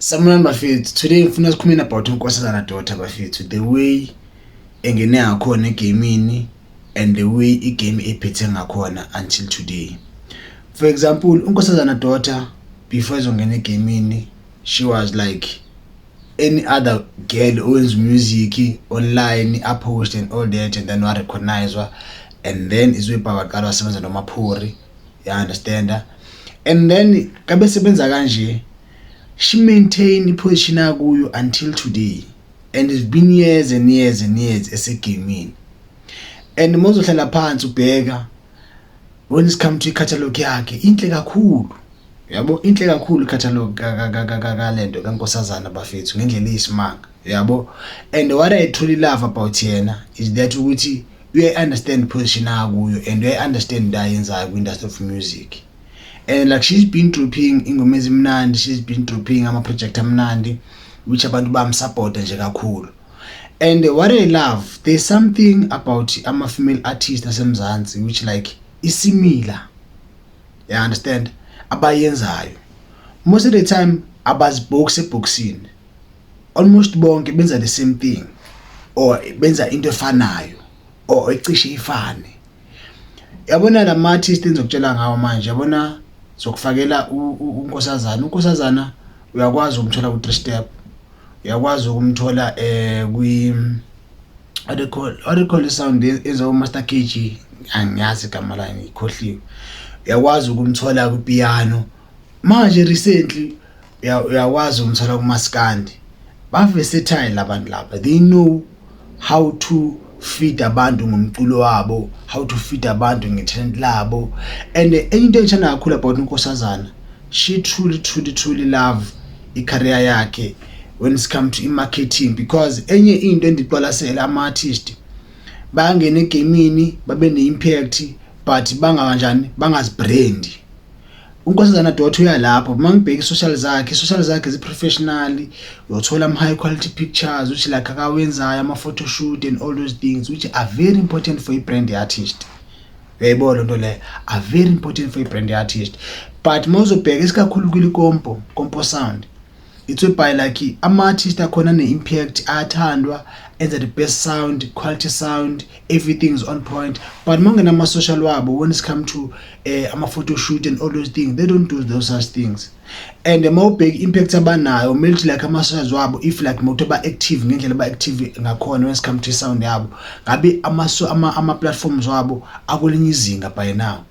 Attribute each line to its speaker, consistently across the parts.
Speaker 1: Someone bafethu today ngifuna sikhuluma about unkosazana daughter bafethu, the way engene ngakhona egamini and the way igame ephethe ngakhona until today. For example, unkosazana daughter before izongena egamini, she was like any other girl owenza music online, uppost and all that, and then wa recognize and then izwebhakaqala wasebenza noMaphori, you understand? And then kabe sebenza kanje, she maintained position akuyo until today, and it's been years and years and years esegamini. And mozohlala phansi ubheka when it's come to i-catalog yakhe inhle kakhulu, yabo, inhle kakhulu i-catalog kalento kankosazana bafethu ngendlela eyisimanga, yabo. And what I truly love about yena is that ukuthi uya understand position akuyo and uya understand ayenzayo ku-industry of music. And like she's been dropping ingoma ezimnandi, she's been dropping ama-project amnandi which abantu bamsupport nje kakhulu. And what I love, there's something about ama-female artists asemzansi which like isimila, you understand, abayenzayo most of the time abazibhokisi ebhokisini, almost bonke benza the same thing or benza into efanayo or ecishe ifane. Yabona la ma-artist engizokutshela ngawo manje, yabona zokufakela unkosazana uyakwazi ukumthola ku 3 step, uyakwazi ukumthola kwi what they call the sound ezo Master KG, angiyazi igama la ngikhohliwe. Uyakwazi ukumthola ku piano, manje recently uyakwazi ukumthola ku maskandi. Ba versatile labantu laba, they know how to feed abantu ngomculo wabo, how to feed abantu ngetalent labo. And into engithanda kakhulu about unkosazana, she truly love i-career yakhe when it's come to marketing, because enye into endiqwalasela ama-artist bangena egamini babe ne-impact but bangazibrandi. Unkosazana daughter uyalapho mangibheka social zakhe zi-professional, uyothola high quality pictures which like akawenzayo ama-photo shoot and all those things which are very important for i-brand artist. Uyayibona into le, are very important for i-brand artist. But mawuzobheka isikakhulu kule compo sound, it's by like ama-artist akhona ne-impact, ayathandwa, enza the best sound, quality sound, everything's on point. But mangena ama-social wabo, when it's come to ama-photo shoot and all those things, they don't do those such things. And mawubheka impact abanayo melithi like ama-socials wabo, if like mawuthi ba-active ngendlela ba-active ngakhona when it's come to sound yabo, ngabe ama-platforms wabo akulinye izinga by now.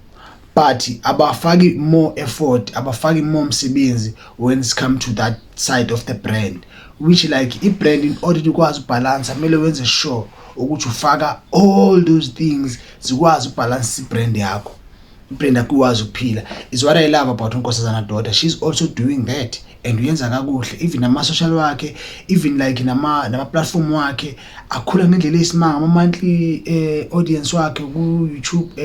Speaker 1: But abafaki more effort, abafaki more msebenzi when it's come to that side of the brand, which like i-brand in order to ukwazi ubalance kumele wenze sure ukuthi ufaka all those things zikwazi ubalance i-brand yakho, i-brand yakho ikwazi ukuphila. Is what I love about unkosazana daughter, she's also doing that and uyenza kakuhle. Even nama-social wakhe, even like nama-platform wakhe akhula ngendlela eyisimanga, ama-monthly audience wakhe ku-YouTube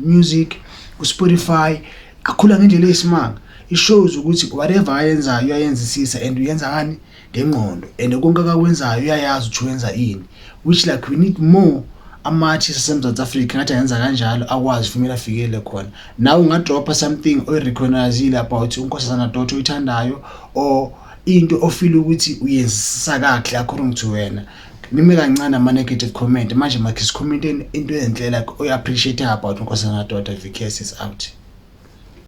Speaker 1: music, ku-Spotify akhula ngendlela eyisimanga. It shows ukuthi whatever ayenzayo uyayenzisisa and uyenza ngani ngengqondo, and konke akakwenzayo uyayazi ukuthi wenza ini, which like we need more ama-artists aseMzantsi Afrika ngathi ayenza kanjalo akwazi kumele afikele khona. Now ungadropha something oyirecognizile about unkosazana daughter oyithandayo or into ofila ukuthi uyenzisisa kahle according to wena, nime kancane ama-negative comment manje makhe sikhommenteni into enhle like oyi-appreciate about unkosazana daughter. Vikes is out.